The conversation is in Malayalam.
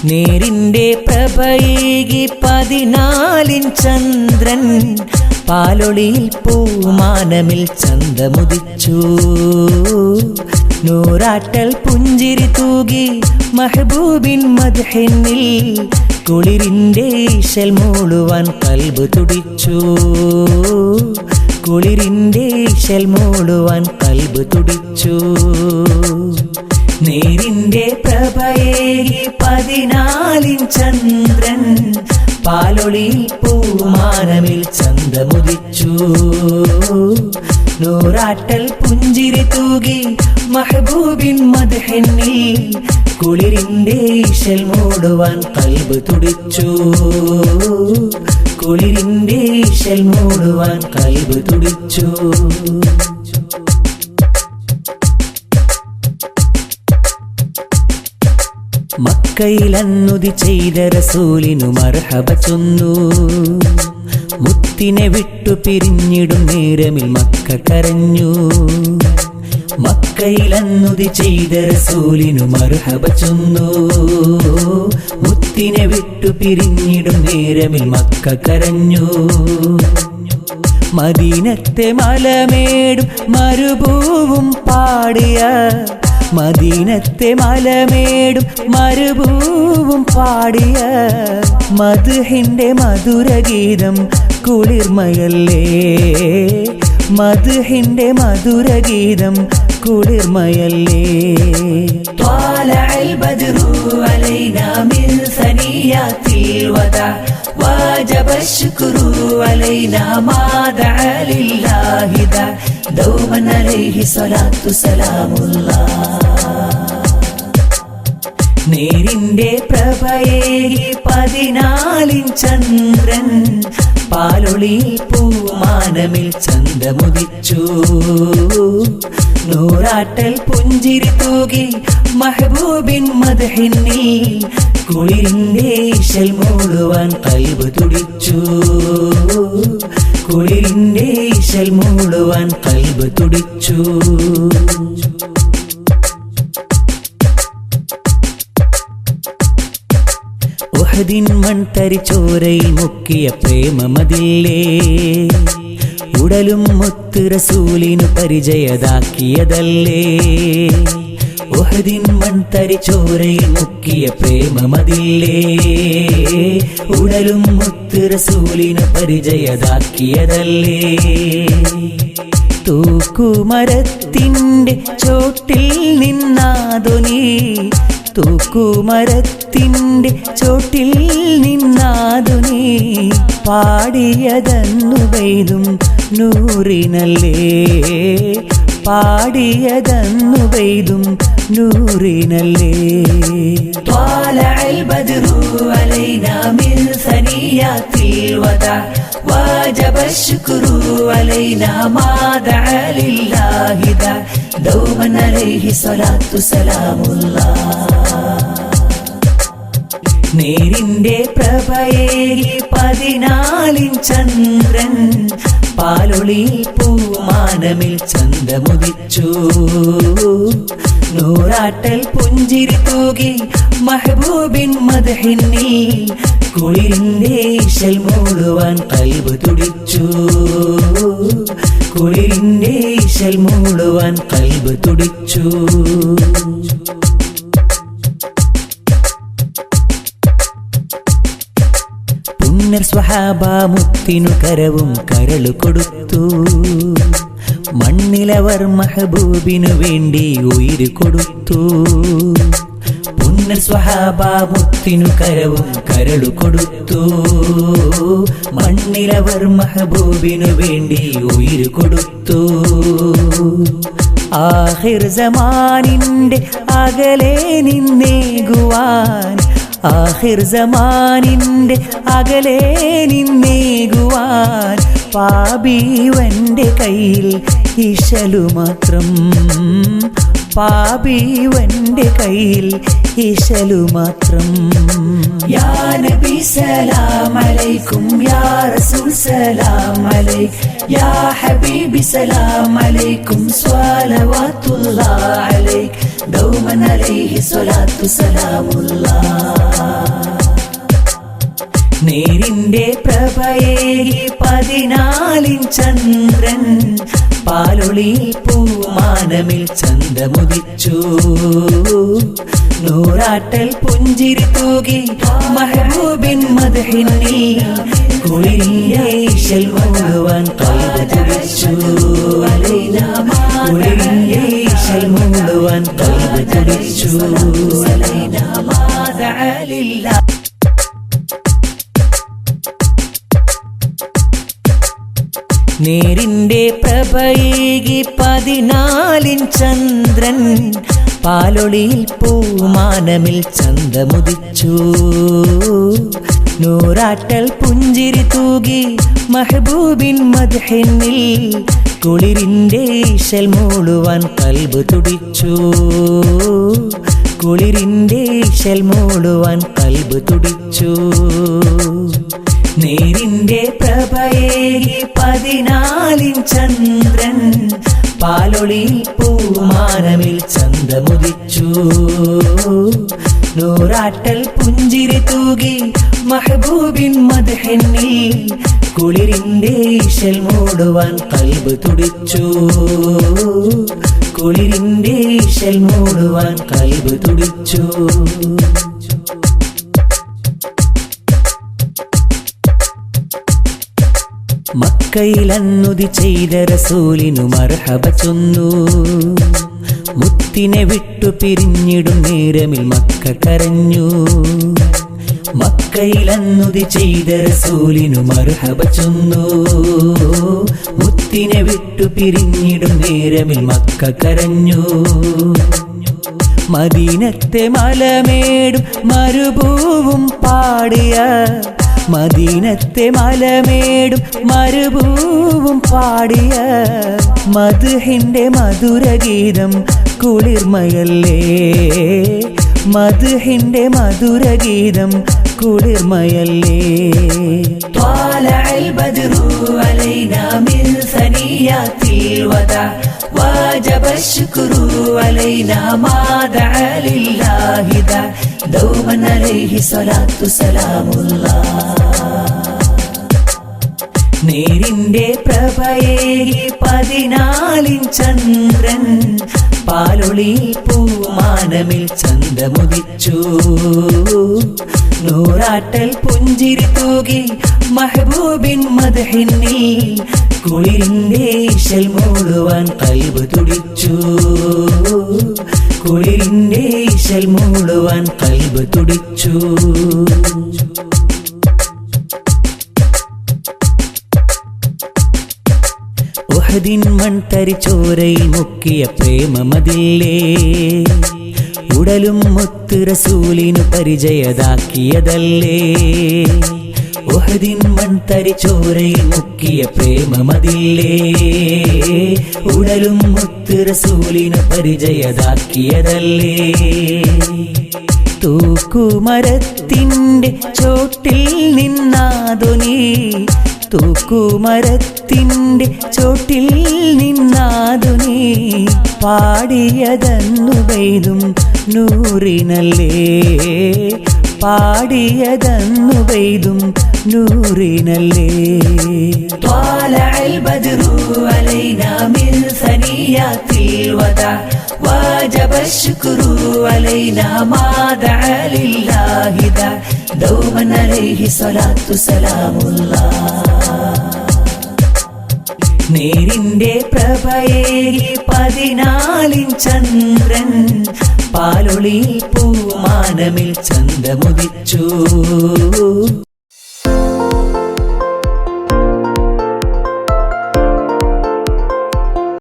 നേരിൻ്റെ പ്രഭയേകി 14 ചന്ദ്രൻ പാലൊളിയിൽ പൂമാനമിൽ ചന്തമുദിച്ചു. നൂറാട്ടൽ പുഞ്ചിരി തൂകി മെഹബൂബിൻ മദ്ഹിനിൽ കുളിരിൻ്റെ ഈശൽ മൂളുവാൻ കൽബ് തുടിച്ചു. കുളിരിൻ്റെ ഈശൽ മൂളുവാൻ കൽബ് തുടിച്ചു. നേരിൻ്റെ പ്രഭയേകി 14 ചന്ദ്രൻ പാലൊളിയിൽ പൂമാനമിൽ ചന്തമുദിച്ചു. നൂറാട്ടൽ പുഞ്ചിരി തൂകി മെഹബൂബിൻ മദ്ഹിനിൽ കുളിരിൻ്റെ ഈശൽ മൂടുവാൻ കൽബ് തുടിച്ചു. കുളിരിൻ്റെ ഈശൽ മൂടുവാൻ കൽബ് തുടിച്ചു. മക്കയിലന്നുതി ചെയ്ത റസൂലിനു മർഹബ ചൊന്നു. മുത്തിനെ വിട്ടു പിരിഞ്ഞിടും നേരമിൽ മക്ക കരഞ്ഞു. മക്കയിലന്നുതി ചെയ്ത റസൂലിനു മർഹബ ചൊന്നു. മുത്തിനെ വിട്ടു പിരിഞ്ഞിടും നേരമിൽ മക്ക കരഞ്ഞു. മദീനത്തെ മലമേടും മരുഭൂവും പാടിയ മദീനത്തെ മലമേടും മരുഭൂവും പാടിയ മദ്ഹിന്റെ മധുരഗീതം കുളിർമയല്ലേ. മദ്ഹിന്റെ മധുരഗീതം കുളിർമയല്ലേ. ത്വാലഅൽ ബദ്റു അലൈനാ മിൻ സനിയാത്തിൽ വദാ വജബ ശുക്രു അലൈനാ മാ ദഅ ലില്ലാഹി ദാ ദൗമൻ അലൈഹി സ്വലാത്തു സലാമുല്ലാഹ്. നേരിൻ്റെ പ്രഭയേകി 14 ചന്ദ്രൻ പാലൊളിയിൽ പൂമാനമിൽ ചന്തമുദിച്ചു. നൂറാട്ടൽ പുഞ്ചിരി തൂകി മെഹബൂബിൻ മദ്ഹിനിൽ കുളിരിൻ്റെ ഈശൽ മൂളുവാൻ കൽബ് തുടിച്ചു. കുളിരിൻ്റെ ഈശൽ മൂളുവാൻ കൽബ് തുടിച്ചു. ഉഹദിൻ മൺതരിച്ചോരയിൽ മുക്കിയ പ്രേമമതില്ലേ. ഉടലും മുത്ത് റസൂലിനു പരിചയതാക്കിയതല്ലേ. ഉഹദിൻ മൺതരിച്ചോരയിൽ മുക്കിയ പ്രേമമതില്ലേ. ഉടലും മുത്ത് റസൂലിനു പരിചയതാക്കിയതല്ലേ. തൂക്കുമരത്തിൻ്റെ ചോട്ടിൽ നിന്നാദൊനി. തൂക്കുമരത്തിൻ്റെ ചോട്ടിൽ നിന്നാദുനി പാടിയതന്നു പെയ്തും നൂറിനല്ലേ. പാടിയതന്നു പെയ്തും നൂറിനല്ലേ. ത്വാലഅൽ ബദ്റു അലൈനാ മിൻ സനിയാത്തിൽ വദാ വജബ ശുക്രു അലൈനാ മാ ദഅ ലില്ലാഹി ദാ ദൗമൻ അലൈഹി സ്വലാത്തു സലാമുല്ലാഹ്. നേരിൻ്റെ പ്രഭയേകി 14 ചന്ദ്രൻ പാലൊളിയിൽ പൂമാനമിൽ ചന്തമുദിച്ചു. നൂറാട്ടൽ പുഞ്ചിരി തൂകി മെഹബൂബിൻ മദ്ഹിനിൽ കുളിരിൻ്റെ ഈശൽ മൂളുവാൻ കൽബ് തുടിച്ചു. കുളിരിൻ്റെ ഈശൽ മൂളുവാൻ കൽബ് തുടിച്ചു. പുണ്യർ സ്വഹാബ മുത്തിനു കരവും കരളു കൊടുത്തു. മണ്ണിലവർ മെഹബൂബിനു വേണ്ടി ഉയിര് കൊടുത്തു. പുണ്യർ സ്വഹാബ മുത്തിനു കരവും കരളു കൊടുത്തു. മണ്ണിലവർ മെഹബൂബിനു വേണ്ടി ഉയിര് കൊടുത്തു. ആഖിർ സമാനിന്റെ അകലെ നിന്നേകുവാൻ. ആഖിർ സമാനിന്റെ അകലെ നിന്നേകുവാൻ പാപിവന്റെ കയ്യിൽ ഈശലു മാത്രം. പാപിവന്റെ കയ്യിൽ ഈശലു മാത്രം. യാ നബി സലാം അലൈക്കും, യാ റസൂൽ സലാം അലൈക്, യാ ഹബീബി സലാം അലൈക്കും, സ്വലവാത്തുല്ലാഹ് അലൈക് ദൗമൻ അലൈഹി സ്വലാത്തു സലാമുല്ലാഹ്. നേരിന്റെ പ്രഭയേകി 14 ചന്ദ്രൻ പാലൊളിയിൽ പൂമാനമിൽ ചന്തമുദിച്ചു നൂറാട്ടൽ പുഞ്ചിരി തൂകി മഹബൂബിൻ മദ്ഹിനിൽ കുളിരിന്റെ ഈശൽ മുഴുവൻ കൽബ് തുടിച്ചു കുളിരിന്റെ ഈശൽ മുഴുവൻ കൽബ് തുടിച്ചു നേരിന്റെ പ്രഭയേകി 14 ചന്ദ്രൻ പാലൊളിയിൽ പൂമാനമിൽ ചന്തമുദിച്ചു നൂറാട്ടൽ പുഞ്ചിരി തൂകി മഹബൂബിൻ മദ്ഹിനിൽ കുളിരിന്റെ ഈശൽ മുഴുവൻ കൽബ് തുടിച്ചു കുളിരിന്റെ ഈശൽ മുഴുവൻ കൽബ് തുടിച്ചു നേരിന്റെ പ്രഭയേകി 14 ചന്ദ്രൻ പാലൊളിയിൽ പൂമാനമിൽ ചന്തമുദിച്ചു നൂറാട്ടൽ പുഞ്ചിരി തൂകി മഹബൂബിൻ മദ്ഹിനിൽ കുളിരിന്റെ ഈശൽ മുഴുവൻ കൽബ് തുടിച്ചു കുളിരിന്റെ ഈശൽ മുഴുവൻ കൽബ് തുടിച്ചു മക്കയിലന്നുതി ചെയ്ത റസൂലിനു മർഹബ ചൊന്നു മുത്തിനെ വിട്ടു പിരിഞ്ഞിടും നേരമിൽ മക്ക കരഞ്ഞു മക്കയിലന്നുതി ചെയ്ത റസൂലിനു മർഹബ ചൊന്നു മുത്തിനെ വിട്ടു പിരിഞ്ഞിടും നേരമിൽ മക്ക കരഞ്ഞു മദീനത്തെ മലമേടും മരുഭൂവും പാടിയ മദീനത്തെ മലമേടും മരുഭൂവും പാടിയ മദ്ഹിന്റെ മധുരഗീതം കുളിർമയല്ലേ മദ്ഹിന്റെ മധുരഗീതം കുളിർമയല്ലേ ത്വാലഅൽ ബദ്റു അലൈനാ മിൻ സനിയാത്തിൽ വദാ وجب الشكر علينا ما دعا لله دا دوما عليه صلاة سلام الله നേരിന്റെ പ്രഭയേകി 14 ചന്ദ്രൻ പാലൊളിയിൽ പൂമാനമിൽ ചന്തമുദിച്ചു നൂറാട്ടൽ പുഞ്ചിരി തൂകി മഹബൂബിൻ മദ്ഹിനിൽ കുളിരിന്റെ ഈശൽ മുഴുവൻ കൽബ് തുടിച്ചു കുളിരിന്റെ ഈശൽ മുഴുവൻ കൽബ് തുടിച്ചു ഉഹദിൻ മൺതരിച്ചോരയിൽ മുക്കിയ പ്രേമമതില്ലേ ഉടലും മുത്ത് റസൂലിനു പരിചയതാക്കിയതല്ലേ ഉഹദിൻ മൺതരിച്ചോരയിൽ മുക്കിയ പ്രേമമതില്ലേ ഉടലും മുത്ത് റസൂലിനു പരിചയതാക്കിയതല്ലേ തൂക്കുമരത്തിന്റെ ചോട്ടിൽ നിന്നാദുനീ തൂക്കുമരത്തിന്റെ ചോട്ടിൽ നിന്നാദുനീ പാടിയതന്നു പെയ്തും നൂറിനല്ലേ പാടിയതന്നു പെയ്തും നൂറിനല്ലേ ത്വാലഅൽ ബദ്റു അലൈനാ മിൻ സനിയാത്തിൽ വദാ وجب الشكر علينا ما دعا لله دا دوما عليه صلاة سلام الله നേരിന്റെ പ്രഭയേകി 14 ചന്ദ്രൻ പാലൊളിയിൽ പൂമാനമിൽ ചന്തമുദിച്ചു